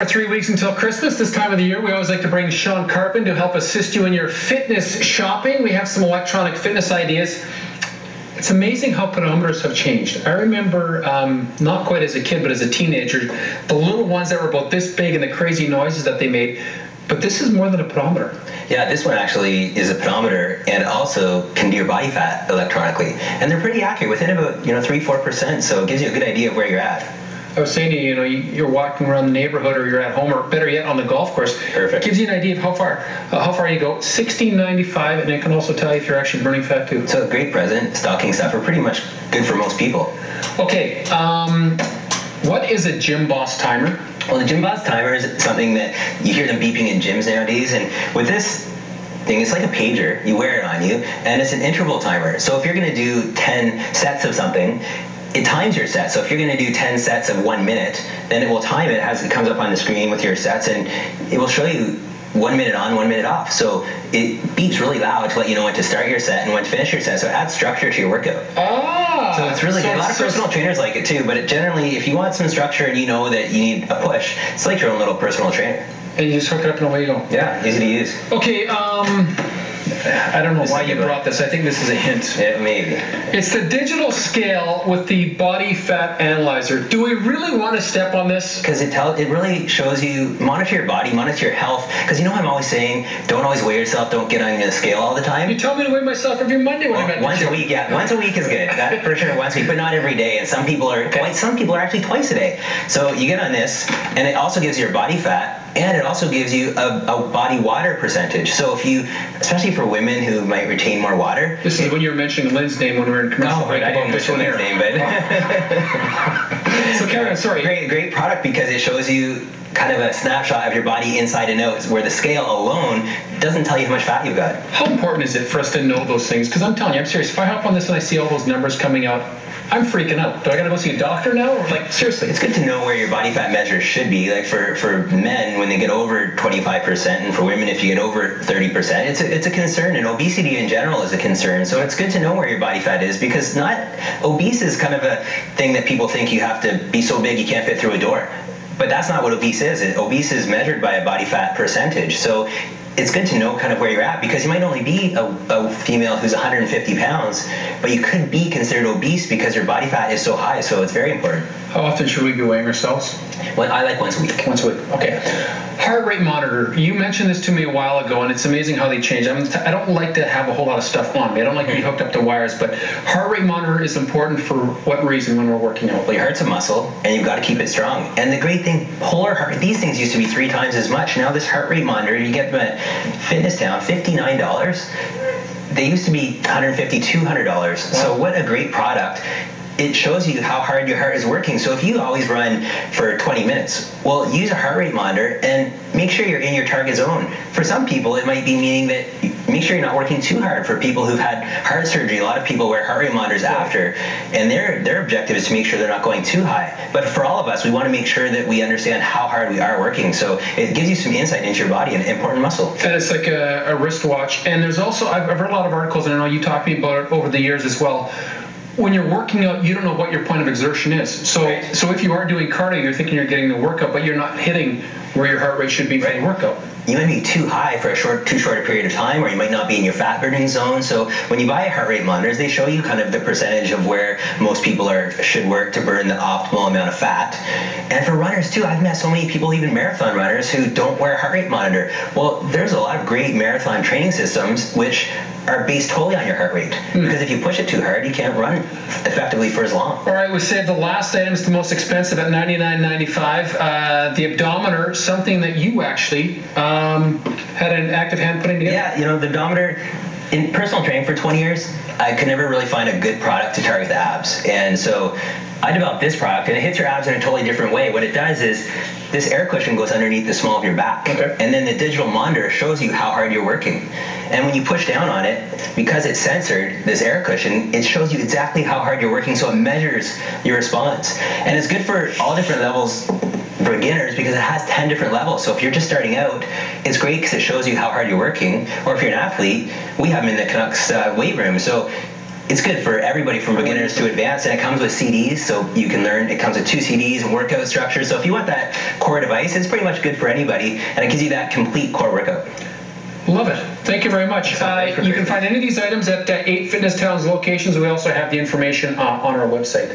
3 weeks until Christmas. This time of the year, we always like to bring Sean Carpin to help assist you in your fitness shopping. We have some electronic fitness ideas. It's amazing how pedometers have changed. I remember, not quite as a kid, but as a teenager, the little ones that were about this big and the crazy noises that they made. But this is more than a pedometer. Yeah, this one actually is a pedometer and also can do your body fat electronically. And they're pretty accurate, within about 3-4%, so it gives you a good idea of where you're at. I was saying to you, you're walking around the neighborhood or you're at home, or better yet, on the golf course. Perfect. It gives you an idea of how far you go. 1695, and it can also tell you if you're actually burning fat too. So a great present, stocking stuffer, pretty much good for most people. Okay, what is a Gym Boss timer? Well, the Gym Boss timer is something that you hear them beeping in gyms nowadays, and with this thing, it's like a pager. You wear it on you, and it's an interval timer. So if you're going to do 10 sets of something, it times your set. So if you're going to do 10 sets of 1 minute, then it will time it as it comes up on the screen with your sets, and it will show you 1 minute on, 1 minute off. So it beeps really loud to let you know when to start your set and when to finish your set. So it adds structure to your workout. Ah! So it's really good. A lot of personal trainers like it too, but generally, if you want some structure and you know that you need a push, it's like your own little personal trainer. And you just hook it up and away you go. Yeah, easy to use. Okay, I don't know why you brought this. I think this is a hint. Yeah, maybe. It's the digital scale with the body fat analyzer. Do we really want to step on this? Because it really shows you, monitor your body, monitor your health. Because I'm always saying, don't always weigh yourself, don't get on the scale all the time. You tell me to weigh myself every Monday when I'm at once a week, yeah. Once a week is good. That for sure, once a week, but not every day. And some people are actually twice a day. So you get on this, and it also gives you your body fat, and it also gives you a body water percentage. So if you, especially for women who might retain more water. This is when you were mentioning Lynn's name when we were in commercial break. I didn't mention Lynn's name, but. So Karen, sorry. Great product because it shows you kind of a snapshot of your body inside and out, where the scale alone doesn't tell you how much fat you've got. How important is it for us to know those things? Because I'm telling you, I'm serious. If I hop on this and I see all those numbers coming out, I'm freaking out. Do I gotta go see a doctor now? Or seriously? It's good to know where your body fat measure should be. Like for men, when they get over 25%, and for women, if you get over 30%, it's a concern, and obesity in general is a concern. So it's good to know where your body fat is, because obese is kind of a thing that people think you have to be so big you can't fit through a door. But that's not what obese is. Obese is measured by a body fat percentage. So it's good to know kind of where you're at, because you might only be a female who's 150 pounds, but you could be considered obese because your body fat is so high, so it's very important. How often should we be weighing ourselves? Well, I like once a week. Once a week, okay. Heart rate monitor. You mentioned this to me a while ago, and it's amazing how they change. I don't like to have a whole lot of stuff on me. I don't like to be hooked up to wires, but heart rate monitor is important for what reason when we're working out? Well, your heart's a muscle, and you've got to keep it strong. And the great thing, polar heart, these things used to be 3 times as much. Now this heart rate monitor, you get them at Fitness Town, $59. They used to be $150, $200. Wow. So what a great product. It shows you how hard your heart is working. So if you always run for 20 minutes, well, use a heart rate monitor and make sure you're in your target zone. For some people, it might be meaning that make sure you're not working too hard. For people who've had heart surgery, a lot of people wear heart rate monitors after, and their objective is to make sure they're not going too high. But for all of us, we want to make sure that we understand how hard we are working. So it gives you some insight into your body and important muscle. And it's like a wristwatch. And there's also, I've read a lot of articles, and I know you talked to me about it over the years as well. When you're working out, you don't know what your point of exertion is. So if you are doing cardio, you're thinking you're getting the workout, but you're not hitting where your heart rate should be for the workout. You might be too high for too short a period of time, or you might not be in your fat burning zone. So when you buy heart rate monitors, they show you kind of the percentage of where most people should work to burn the optimal amount of fat. And for runners too, I've met so many people, even marathon runners, who don't wear a heart rate monitor. Well, there's a lot of great marathon training systems which are based totally on your heart rate. Because if you push it too hard, you can't run effectively for as long. All right, we saved the last item is the most expensive at $99.95. The abdometer, something that you actually had an active hand putting together. Yeah, the abdometer, in personal training for 20 years, I could never really find a good product to target the abs. And so I developed this product, and it hits your abs in a totally different way. What it does is this air cushion goes underneath the small of your back. Okay. And then the digital monitor shows you how hard you're working. And when you push down on it, because it's censored, this air cushion, it shows you exactly how hard you're working, so it measures your response. And it's good for all different levels for beginners because it has 10 different levels. So if you're just starting out, it's great because it shows you how hard you're working. Or if you're an athlete, we have them in the Canucks weight room. So it's good for everybody from beginners to advanced, and it comes with CDs, so you can learn. It comes with 2 CDs and workout structure. So if you want that core device, it's pretty much good for anybody, and it gives you that complete core workout. Love it. Thank you very much. You can find any of these items at 8 Fitness Towns locations. We also have the information on our website.